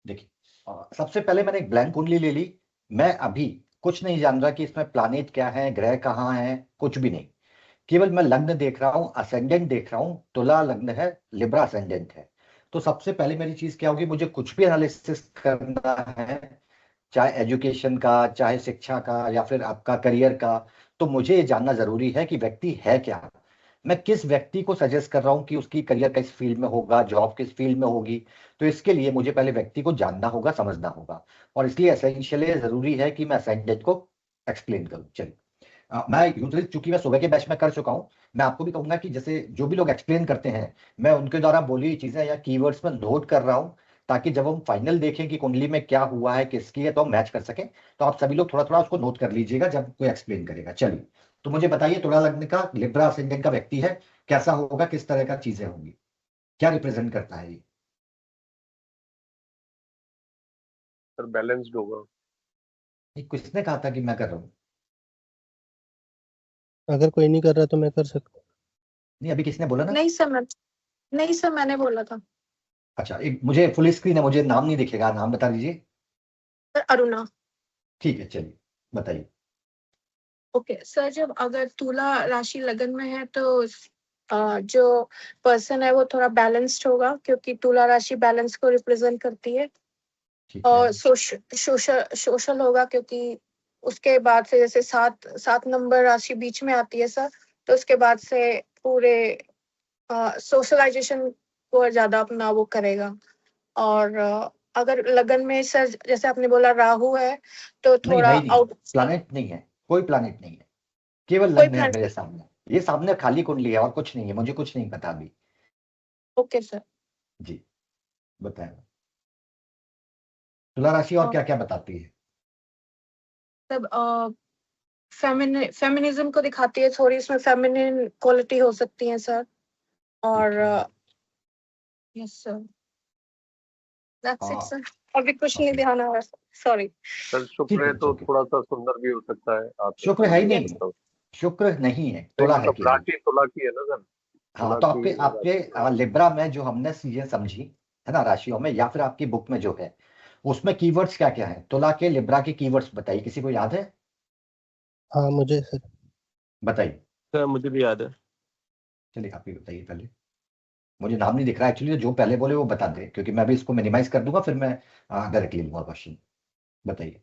देखिए, सबसे पहले मैंने एक ब्लैंक कुंडली ले ली। मैं अभी कुछ नहीं जान रहा कि इसमें प्लानेट क्या है, ग्रह कहाँ है, कुछ भी नहीं। केवल मैं लग्न देख रहा हूँ, असेंडेंट देख रहा हूँ। तुला लग्न है, लिब्रा असेंडेंट है। तो सबसे पहले मेरी चीज क्या होगी, मुझे कुछ भी एनालिसिस करना है, चाहे एजुकेशन का, चाहे शिक्षा का, या फिर आपका करियर का। तो मुझे ये जानना जरूरी है कि व्यक्ति है क्या। मैं किस व्यक्ति को सजेस्ट कर रहा हूँ कि उसकी करियर किस फील्ड में होगा, जॉब किस फील्ड में होगी। तो इसके लिए मुझे पहले व्यक्ति को जानना होगा, समझना होगा। और इसलिए एसेंशियली जरूरी है कि मैं असेंडेंट को एक्सप्लेन करूँ। चलिए, मैं यूजली, चूंकि मैं सुबह के बैच में कर चुका हूं, मैं आपको भी कहूंगा कि जैसे जो भी लोग एक्सप्लेन करते हैं, मैं उनके द्वारा बोली हुई चीजें या कीवर्ड्स में नोट कर रहा हूं, ताकि जब हम फाइनल देखें कि कुंडली में क्या हुआ है, किसकी है, तो हम मैच कर सकें। तो आप सभी लोग थोड़ा थोड़ा उसको नोट कर लीजिएगा जब कोई एक्सप्लेन करेगा। चलिए, तो मुझे बताइए, तुला लग्न का लिब्रा असेंडेंट का व्यक्ति है, कैसा होगा, किस तरह का चीजें होंगी, क्या रिप्रेजेंट करता है ये। सर बैलेंस्ड होगा। ये किसने कहा था कि मैं कर रहा हूँ? अगर कोई नहीं कर रहा तो मैं कर सकता हूँ। नहीं, अभी किसने बोला ना? नहीं सर, मैंने बोला था। अच्छा, एक मुझे फुल स्क्रीन है, मुझे नाम नहीं दिखेगा, नाम बता दीजिए। सर अरुणा। ठीक है, चलिए बताइए। ओके सर, जब अगर तुला राशि लगन में है तो जो पर्सन है वो थोड़ा बैलेंस्ड होगा, क्योंकि तुला राशि बैलेंस को रिप्रेजेंट करती है। ठीक और है। सोशल होगा, क्योंकि उसके बाद से जैसे सात नंबर राशि बीच में आती है सर, तो उसके बाद से पूरे सोशलाइजेशन को ज्यादा अपना वो करेगा। और अगर लगन में सर जैसे आपने बोला राहु है तो नहीं थोड़ा है ही नहीं, प्लानेट नहीं है, कोई प्लानेट नहीं है, केवल कोई लग्न है प्लान। मेरे सामने। ये सामने खाली कुंडली है और कुछ नहीं है, मुझे कुछ नहीं पता अभी। Okay sir. जी, बताएं। तुला राशि और क्या क्या बताती है? तब फेमिनिज्म को दिखाती है, थोड़ी इसमें फेमिनिन क्वालिटी हो सकती है सर। और ठीक है। यस सर, दैट्स इट हाँ, सर। अभी कुछ नहीं ओके। ध्यान आ रहा, सॉरी। सर ठीक शुक्र है है, तो ओके। थोड़ा सा सुंदर भी हो सकता है, आप शुक्र समझ है ही लीजिए नहीं, मतलब। शुक्र नहीं है, नहीं तुला है मतलब केवल। राशि तुला की है ना सर, हाँ, तुला तो की आपके आपके राशि है। लिब्रा में जो हमने चीजें समझी है ना राशियों में, या फिर आपकी बुक में जो है, उसमें कीवर्ड्स क्या क्या है, तुला के लिब्रा के कीवर्ड्स बताइए, किसी को याद है? हाँ मुझे सर। बताइए। सर मुझे भी याद है। चलिए, आप ही बताइए पहले। मुझे नाम नहीं दिख रहा एक्चुअली, जो पहले बोले वो बता दे, क्योंकि मैं भी इसको मिनिमाइज कर दूंगा, फिर मैं डायरेक्टली लूंगा क्वेश्चन। बताइए।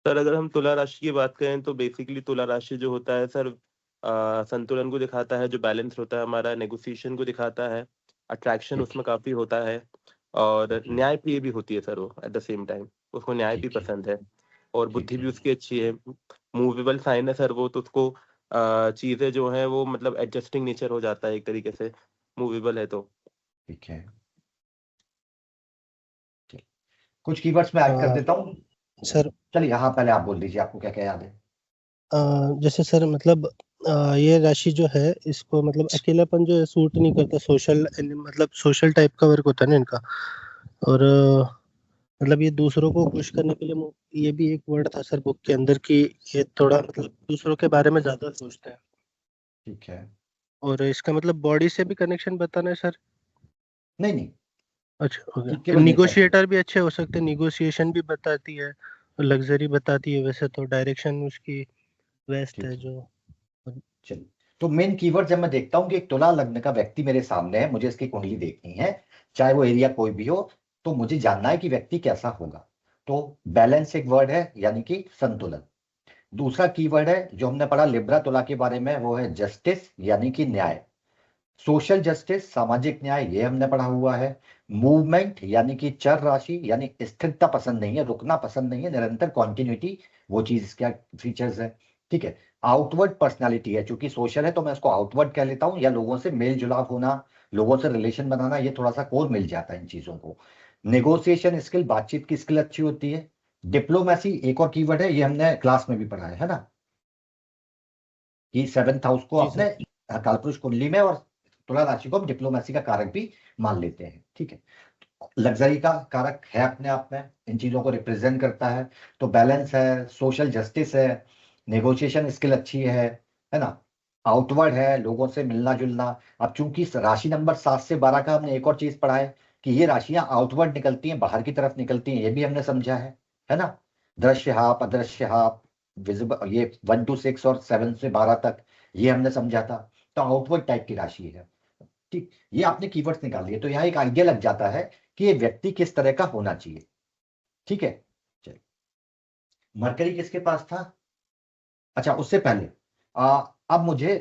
सर अगर हम तुला राशि की बात करें तो बेसिकली तुला राशि जो होता है सर, संतुलन को दिखाता है, जो बैलेंस होता है हमारा, नेगोशिएशन को दिखाता है, अट्रैक्शन ठीक उसमें काफी होता है, और ठीक न्यायप्रिय भी होती है सर वो एट द सेम टाइम, उसको न्याय भी ठीक है। पसंद है, और ठीक बुद्धि भी है। उसकी अच्छी है। मूवेबल साइन है सर वो, तो उसको चीजें जो है वो मतलब एडजस्टिंग नेचर हो जाता है एक तरीके से, मूवेबल है तो। ठीक है। चलिए, कुछ कीवर्ड्स में ऐड कर देता हूँ। सर चलिए, हाँ, पहले आप बोल दीजिए, आपको क्या क्या याद है। जैसे सर मतलब ये राशि जो है इसको मतलब अकेलापन जो है सूट नहीं करता, सोशल मतलब सोशल टाइप का वर्क होता है ना इनका। और मतलब ये दूसरों को खुश करने के लिए ये भी एक वर्ड था सर बुक के अंदर कि ये थोड़ा मतलब दूसरों के बारे में ज्यादा सोचता है। ठीक है। और इसका मतलब बॉडी से भी कनेक्शन बताना है सर? नहीं नहीं, अच्छा हो ये गया। केवल नेचर से। निगोशिएटर भी अच्छे हो सकते हैं, निगोशिएशन भी बताती है और लग्जरी बताती है, वैसे तो डायरेक्शन उसकी वेस्ट ठीक है है। जो। चलिए, तो मेन कीवर्ड जब मैं देखता हूँ कि एक तुला लग्न का व्यक्ति मेरे सामने है, मुझे इसकी कुंडली देखनी है, चाहे वो एरिया कोई भी हो, तो मुझे जानना है कि व्यक्ति कैसा होगा। तो बैलेंस एक वर्ड है, यानी कि संतुलन। दूसरा कीवर्ड है जो हमने पढ़ा लिब्रा तुला के बारे में, वो है जस्टिस, यानी कि न्याय। सोशल जस्टिस, सामाजिक न्याय, ये हमने पढ़ा हुआ है। मूवमेंट, यानी कि चर राशि, यानी स्थिरता पसंद नहीं है, रुकना पसंद नहीं है, निरंतर कॉन्टिन्यूटी, वो चीज इसका फीचर्स है। ठीक है। आउटवर्ड पर्सनालिटी है, चूंकि सोशल है तो मैं उसको आउटवर्ड कह लेता हूं, या लोगों से मेल जुलाव होना, लोगों से रिलेशन बनाना, ये थोड़ा सा कोर मिल जाता है इन चीजों को। नेगोशिएशन स्किल, बातचीत की स्किल अच्छी होती है। डिप्लोमेसी एक और कीवर्ड है, ये हमने क्लास में भी पढ़ा है ना, कि सेवेंथ हाउस को जी अपने सर। कालपुरुष कुंडली में और तुला राशि को हम डिप्लोमेसी का कारक भी मान लेते हैं। ठीक है। लग्जरी का कारक है अपने आप में, इन चीजों को रिप्रेजेंट करता है। तो बैलेंस है, सोशल जस्टिस है, नेगोशिएशन स्किल अच्छी है ना, आउटवर्ड है, लोगों से मिलना जुलना। अब चूंकि राशि नंबर 7 से 12 का हमने एक और चीज पढ़ा है कि ये राशियां आउटवर्ड निकलती हैं, बाहर की तरफ निकलती हैं, ये भी हमने समझा है ना। दृश्य हाप, अदृश्य हाप, विजिबल, ये 1 to 6 और 7 से 12 तक, ये हमने समझा था। तो आउटवर्ड टाइप की राशि है। ठीक, ये आपने कीवर्ड्स निकाल लिए, तो यहाँ एक आइडिया लग जाता है कि ये व्यक्ति किस तरह का होना चाहिए। ठीक है, चलिए, मरकरी किसके पास था? अच्छा, उससे पहले अब मुझे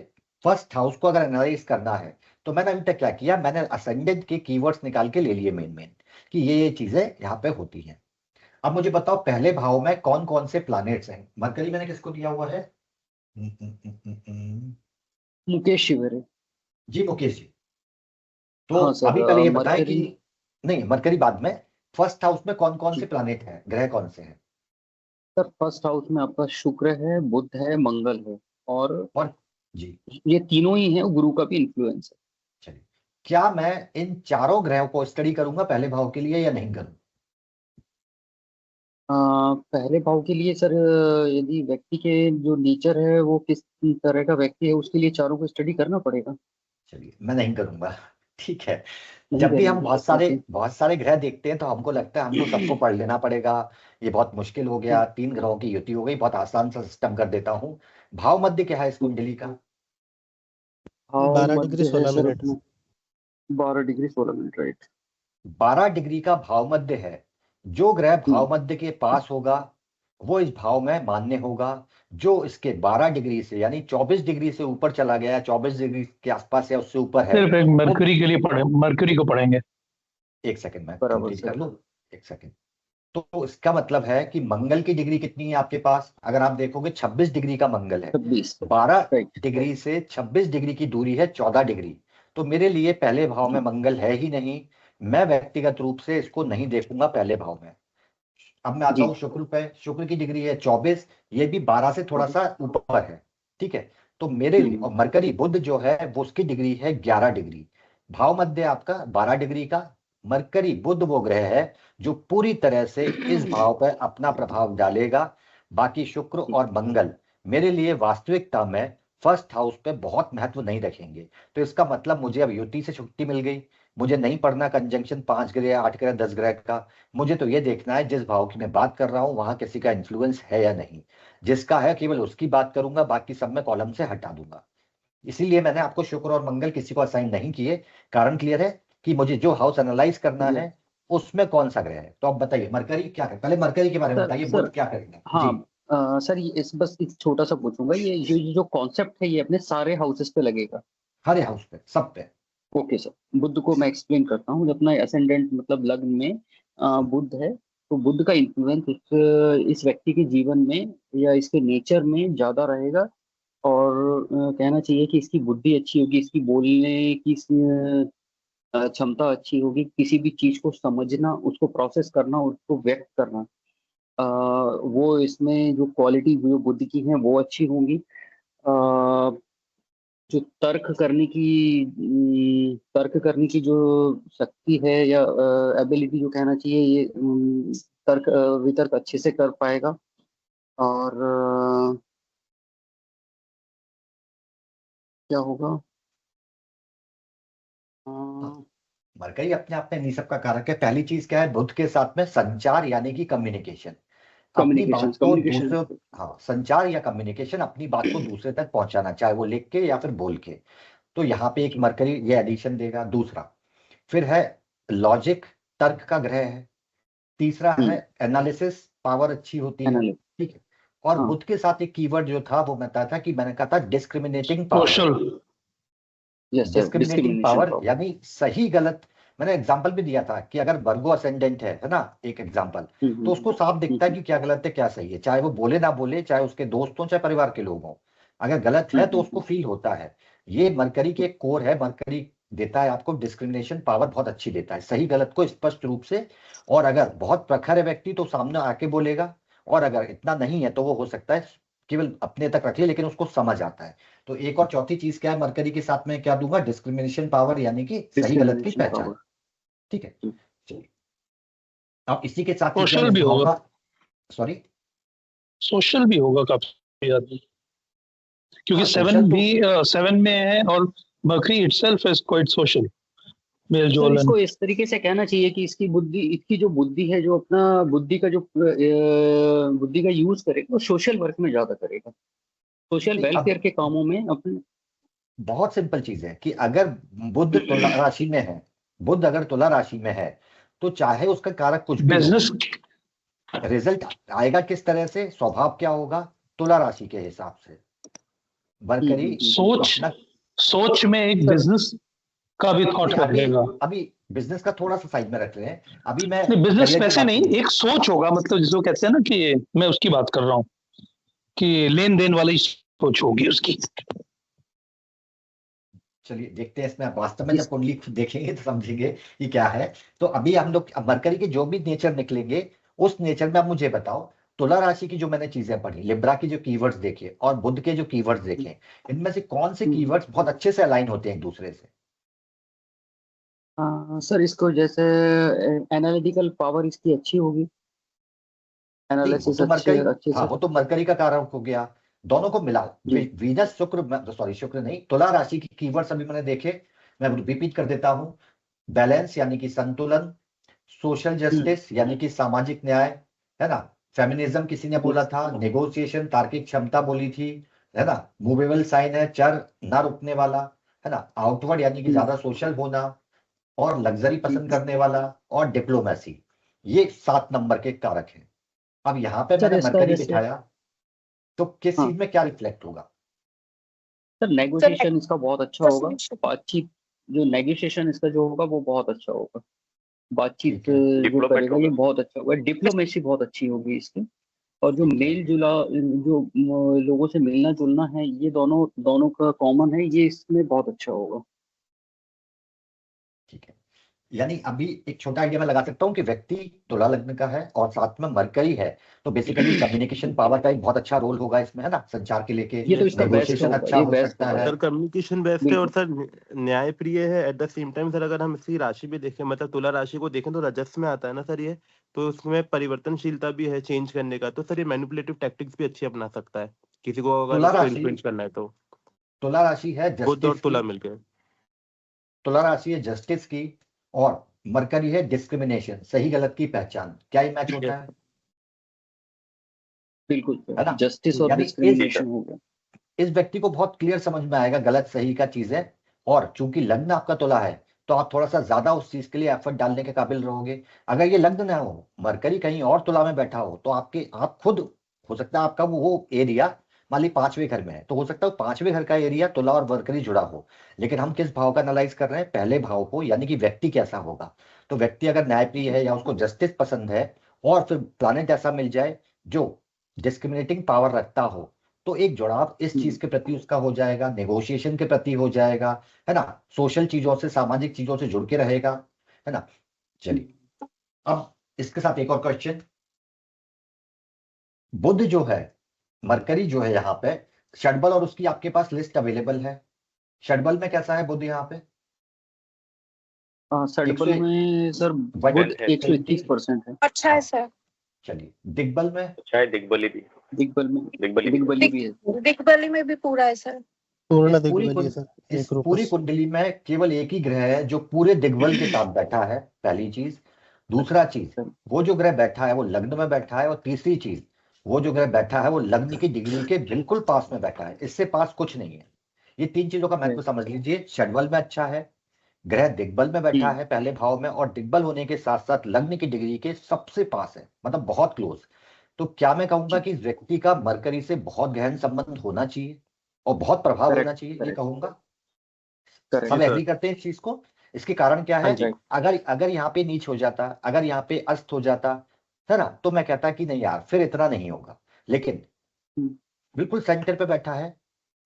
फर्स्ट हाउस को अगर एनालाइज करना है तो मैंने अभी तक क्या किया, मैंने असेंडेंट के कीवर्ड्स निकाल के ले लिए मेन कि ये चीजें यहाँ पे होती हैं। अब मुझे बताओ पहले भाव में कौन कौन से प्लैनेट्स हैं? मरकरी मैंने किसको दिया हुआ है? मुकेश शिवरे। जी मुकेश जी। तो हाँ सर, अभी पहले ये बताएं कि मरकरी। नहीं, मरकरी बाद में। फर्स्ट हाउस में कौन कौन से प्लैनेट हैं, ग्रह कौन से हैं? सर फर्स्ट हाउस में आपका शुक्र है, बुध है, मंगल है, और जी ये तीनों ही हैं, गुरु का भी इन्फ्लुएंस है। चलिए, क्या मैं इन चारों ग्रहों को स्टडी करूंगा पहले भाव के लिए या नहीं करूं? पहले भाव के लिए सर, यदि व्यक्ति के जो नेचर है वो किस तरह का व्यक्ति है, उसके लिए चारों को स्टडी करना पड़ेगा। चलिए, मैं नहीं करूंगा। ठीक है, नहीं जब भी हम करेंगे, बहुत सारे ग्रह देखते हैं तो हमको लगता है हमको सबको पढ़ लेना पड़ेगा, ये बहुत मुश्किल हो गया, 3 ग्रहों की युति हो गई, बहुत आसान सा सिस्टम कर देता हूँ। भाव मध्य क्या है इस कुंडली का? भाव 12 डिग्री मध्य है 16 सर मिनट। अपना 12 डिग्री 16 मिनट, राइट। 12 डिग्री का भाव मध्य है। जो ग्रह भाव मध्य के पास होगा वो इस भाव में मान्य होगा। जो इसके 12 डिग्री से यानी 24 डिग्री से ऊपर चला गया, 24 डिग्री के आसपास या उससे ऊपर है, सिर्फ एक मरकरी के लिए मरकरी को पढ़ेंगे। एक सेकंड मैं बराबर कंप्लीट सर। कर लूं, एक सेकंड। तो इसका मतलब है कि मंगल की डिग्री कितनी है आपके पास? अगर आप देखोगे 26 डिग्री का मंगल है। 26, 12 राइट। डिग्री से 26 डिग्री की दूरी है 14 डिग्री। तो मेरे लिए पहले भाव में मंगल है ही नहीं, मैं व्यक्तिगत रूप से इसको नहीं देखूंगा पहले भाव में। अब मैं आता हूँ शुक्र पे। शुक्र की डिग्री है 24, ये भी 12 से थोड़ा सा ऊपर है। ठीक है, तो मेरे लिए, और मरकरी बुध जो है वो उसकी डिग्री है 11 डिग्री। भाव मध्य आपका 12 डिग्री का। मरकरी बुध वो ग्रह है जो पूरी तरह से इस भाव पर अपना प्रभाव डालेगा। बाकी शुक्र और मंगल मेरे लिए वास्तविकता में फर्स्ट हाउस पे बहुत महत्व नहीं रखेंगे। तो इसका मतलब मुझे अब युति से छुट्टी मिल गई, मुझे नहीं पढ़ना कंजंक्शन 5 ग्रह, 8 ग्रह, 10 ग्रह का। मुझे तो ये देखना है जिस भाव की मैं बात कर रहा हूं वहां किसी का इन्फ्लुएंस है या नहीं। जिसका है केवल उसकी बात करूंगा, बाकी सब मैं कॉलम से हटा दूंगा। इसीलिए मैंने आपको शुक्र और मंगल किसी को असाइन नहीं किए। कारण क्लियर है कि मुझे जो हाउस एनालाइज करना है उसमें कौन सा ग्रह है। तो आप बताइए मरकरी क्या करे, पहले मरकरी के बारे में बताइए, बुध क्या करेंगे? हाँ सर, ये बस एक छोटा सा पूछूंगा, ये जो कॉन्सेप्ट है ये अपने सारे हाउसेस पे लगेगा? हर हाउस पे, सब पे। ओके सर, बुध को मैं एक्सप्लेन करता हूँ। अपना असेंडेंट मतलब लग्न में बुध है, तो बुध का इन्फ्लुएंस इस व्यक्ति के जीवन में या इसके नेचर में ज्यादा रहेगा। और कहना चाहिए कि इसकी बुद्धि अच्छी होगी, इसकी बोलने की क्षमता अच्छी होगी, किसी भी चीज को समझना, उसको प्रोसेस करना, उसको व्यक्त करना, वो इसमें जो क्वालिटी जो बुद्धि की है वो अच्छी होंगी। जो तर्क करने की जो शक्ति है या एबिलिटी जो कहना चाहिए, ये तर्क वितर्क अच्छे से कर पाएगा। और क्या होगा, मरकरी अपने आप में नहीं सबका कारक है। पहली चीज क्या है, बुध के साथ में संचार यानी कि कम्युनिकेशन। अपनी बात को दूसरे, हाँ, संचार या कम्युनिकेशन, अपनी बात को दूसरे तक पहुंचाना, चाहे वो लिख के या फिर बोल के। तो यहाँ पे एक मरकरी ये एडिशन देगा। दूसरा फिर है लॉजिक, तर्क का ग्रह है। तीसरा है एनालिसिस, पावर अच्छी होती है। ठीक है, और बुध के साथ एक कीवर्ड जो था वो बताया था कि मैंने कहा था डिस्क्रिमिनेटिंग पावर। डिस्क्रिमिनेटिंग पावर यानी सही गलत। मैंने एग्जांपल भी दिया था कि अगर वर्गो असेंडेंट है ना, एक एग्जांपल, तो उसको साफ दिखता है कि क्या गलत है क्या सही है, चाहे वो बोले ना बोले, चाहे उसके दोस्त हों चाहे परिवार के लोग हों। अगर गलत है तो उसको फील होता है। ये मरकरी के कोर है। मरकरी देता है आपको डिस्क्रिमिनेशन पावर, बहुत अच्छी देता है, सही गलत को स्पष्ट रूप से। और अगर बहुत प्रखर है व्यक्ति तो सामने आके बोलेगा, और अगर इतना नहीं है तो वो हो सकता है केवल अपने तक रख ले, लेकिन उसको समझ आता है। तो एक और चौथी चीज क्या है मरकरी के साथ में, क्या दूंगा, डिस्क्रिमिनेशन पावर यानी कि सही गलत की पहचान। ठीक है, चलिए अब इसी के साथ सोशल भी होगा, सॉरी सोशल भी होगा काफी आदमी, क्योंकि 7 में है और mercury itself is quite social. मेल सर जोल इसको इस तरीके से कहना चाहिए कि इसकी जो बुद्धि है, जो अपना बुद्धि का यूज करेगा वो सोशल वर्क में ज्यादा करेगा, सोशल नहीं, वेलफेयर अब के कामों में अपने। बहुत सिंपल चीज है कि अगर बुध तुला राशि में है, बुध अगर तुला राशि में है, तो चाहे उसका कारक कुछ भी हो, बिजनेस रिजल्ट आएगा किस तरह से, स्वभाव क्या होगा, तुला राशि के हिसाब से। मरकरी सोच अपना सोच में एक सर बिजनेस का भी थॉट नहीं, अभी रहेगा। अभी बिजनेस का थोड़ा सा साइड में रख रहे हैं, अभी मैं नहीं, बिजनेस करियर की वैसे बात नहीं, करूं। एक सोच होगा, मतलब जिसको कहते हैं ना कि मैं उसकी बात कर रहा हूँ कि लेन देन वाली सोच होगी उसकी। चलिए देखते हैं इसमें वास्तव में, जब इस कुंडली देखेंगे तो समझेंगे कि क्या है। तो अभी हम लोग मरकरी के जो भी नेचर निकलेंगे, उस नेचर में आप मुझे बताओ, तुला राशि की जो मैंने चीजें पढ़ी, लिब्रा की जो कीवर्ड्स देखे और बुध के जो कीवर्ड्स देखे, इनमें से कौन से कीवर्ड्स बहुत अच्छे से अलाइन होते हैं एक दूसरे से? सर इसको जैसे एनालिटिकल पावर इसकी अच्छी होगी, नहीं, वो एनालिसिस तो अच्छे मरकरी, अच्छे हाँ से। वो तो मरकरी का कारक हो गया। दोनों को मिला, जी वीनस शुक्र, सॉरी शुक्र नहीं, तुला राशि की कीवर्ड्स अभी मैंने देखे, मैं रिपीट कर देता हूँ। बैलेंस यानी कि संतुलन, सोशल जस्टिस यानी कि सामाजिक न्याय, है ना, फेमिनिज्म किसी ने बोला था, नेगोशिएशन तार्किक क्षमता बोली थी, है ना, मूवेबल साइन है, चर ना रुकने वाला, है ना, आउटवर्ड यानी कि ज्यादा सोशल होना, और लग्जरी पसंद करने वाला, और डिप्लोमेसी, ये 7 नंबर के कारक हैं। अब यहाँ पे सर मैंने इसका मरकरी जैसे, बिठाया, तो किस हाँ चीज में क्या रिफ्लेक्ट होगा? सर सर नेगोशिएशन इसका बहुत अच्छा होगा, नेगोशिएशन बातचीत, जो नेगोशिएशन इसका जो होगा वो बहुत अच्छा होगा, बातचीत ठीक है, जो डिप्लोमेट करेगा ये होगा। बहुत अच्छा होगा, डिप्लोमेसी बहुत अच्छी होगी इसकी। और जो ठीक है, मेल जुला, जो लोगों से मिलना जुलना है, ये दोनों दोनों का कॉमन है, ये इसमें बहुत अच्छा होगा। ठीक है। यानी अभी एक छोटा आइडिया मैं लगा सकता हूँ कि व्यक्ति तुला लग्न का है और साथ में मरकरी है, तो बेसिकली कम्युनिकेशन पावर का एक बहुत अच्छा रोल होगा इसमें, है ना, संचार के लेके, ये तो यस इसका सर। बेस्ट नेगोशिएशन होगा, अच्छा ये हो बेस्ट सकता होगा है। सर कम्युनिकेशन बेस्ट है, और बिल्कुल। सर न्यायप्रिय है at the same time. Sir अगर हम इसकी राशि भी देखें, मतलब तुला राशि को देखें तो रजस में आता है ना सर ये, तो उसमें परिवर्तनशीलता भी है चेंज करने का, तो सर ये मैनिपुलेटिव टैक्टिक्स भी अच्छी अपना सकता है किसी को अगर तुला उसको राशि, इन्फ्लुएंस करना है तो। तुला राशि है बुध और जस्टिस की, तुला मिलके। तुला राशि है जस्टिस की, और मरकरी है डिस्क्रिमिनेशन, सही गलत की पहचान। क्या ये मैच होता है? बिल्कुल है ना? जस्टिस और यानी जी सर। डिस्क्रिमिनेशन हो गया। इस व्यक्ति को बहुत क्लियर समझ में आएगा गलत सही का चीजें, और चूंकि लग्न आपका तुला है, तो आप थोड़ा सा ज्यादा उस चीज के लिए एफर्ट डालने के काबिल रहोगे। अगर ये लग्न ना हो, मरकरी कहीं और तुला में बैठा हो, तो आप खुद, हो सकता है आपका वो एरिया मान ली 5वें घर में है, तो हो सकता है 5वें घर का एरिया तुला और मरकरी जुड़ा हो, लेकिन हम किस भाव का एनालाइज कर रहे हैं, पहले भाव को, यानी कि व्यक्ति कैसा होगा। तो व्यक्ति अगर न्यायप्रिय है या उसको जस्टिस पसंद है, और फिर प्लानेट ऐसा मिल जाए जो डिस्क्रिमिनेटिंग पावर रखता हो, तो एक जुड़ाव इस चीज के प्रति उसका हो जाएगा, नेगोशिएशन के प्रति हो जाएगा, है ना, सोशल चीजों से, सामाजिक चीजों से जुड़ के रहेगा, है ना। चलिए, अब इसके साथ एक और क्वेश्चन। बुध जो है, मरकरी जो है यहाँ पे, षडबल और उसकी आपके पास लिस्ट अवेलेबल है। षडबल में कैसा है बुध यहाँ पे? सडबल में सर बुध 121% है। अच्छा है सर। चलिए, दिग्बल में? अच्छा है, दिग्बली भी। दिग्बल में दिग्बली भी। दिग्बली भी है। दिग्बली में भी पूरा है सर। पूर्ण इस पूरी दिग्बली है सर, इस एक पूरी रूपस। कुंडली में केवल एक ही ग्रह है जो पूरे दिग्बल के साथ बैठा है, पहली चीज। दूसरा चीज, सर वो जो ग्रह बैठा है वो लग्न में बैठा है, और तीसरी चीज, वो जो ग्रह बैठा है वो लग्न की डिग्री के बिल्कुल पास में बैठा है, इससे पास कुछ नहीं है। ये 3 चीजों का महत्व समझ लीजिए। षडबल में अच्छा है, ग्रह दिग्बल में बैठा है पहले भाव में, और दिग्बल होने के साथ साथ लग्न की डिग्री के सबसे पास है, मतलब बहुत क्लोज। तो क्या मैं कहूंगा कि इस व्यक्ति का मरकरी से बहुत गहन संबंध होना चाहिए और बहुत प्रभाव होना करेक्ट चाहिए, ये करेक्ट कहूंगा। करेक्ट। सब जी सर। एग्री करते हैं इस चीज को? इसके कारण क्या हाँ है, जी। अगर अगर यहाँ पे नीच हो जाता, अगर यहाँ पे अस्त हो जाता, है ना, तो मैं कहता कि नहीं यार, फिर इतना नहीं होगा। लेकिन बिल्कुल सेंटर पे बैठा है,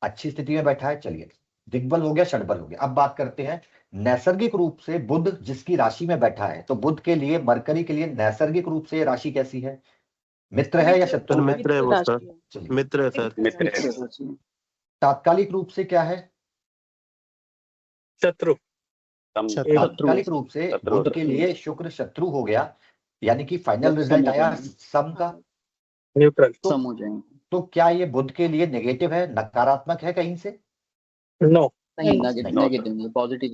अच्छी स्थिति में बैठा है। चलिए, दिग्बल हो गया, षडबल हो गया। अब बात करते हैं नैसर्गिक रूप से बुध जिसकी राशि में बैठा है, तो बुध के लिए, मरकरी के लिए नैसर्गिक रूप से ये राशि कैसी है? मित्र है या सर शत्रु है? मित्र है वो सर, चलिए, मित्र है सर। मित्र है। तात्कालिक रूप से क्या है? शत्रु। शत्रु। तात्कालिक रूप से शत्रु बुध के लिए शुक्र शत्रु हो गया, यानी कि फाइनल सम रिजल्ट हो आया जाएंगे, सम का। न्यूट्रल। तो सम हो जाएंगे। तो क्या ये बुध के लिए नेगेटिव है, नकारात्मक है कहीं से? नो। नहीं नहीं, नेगेटिव, पॉजिटिव।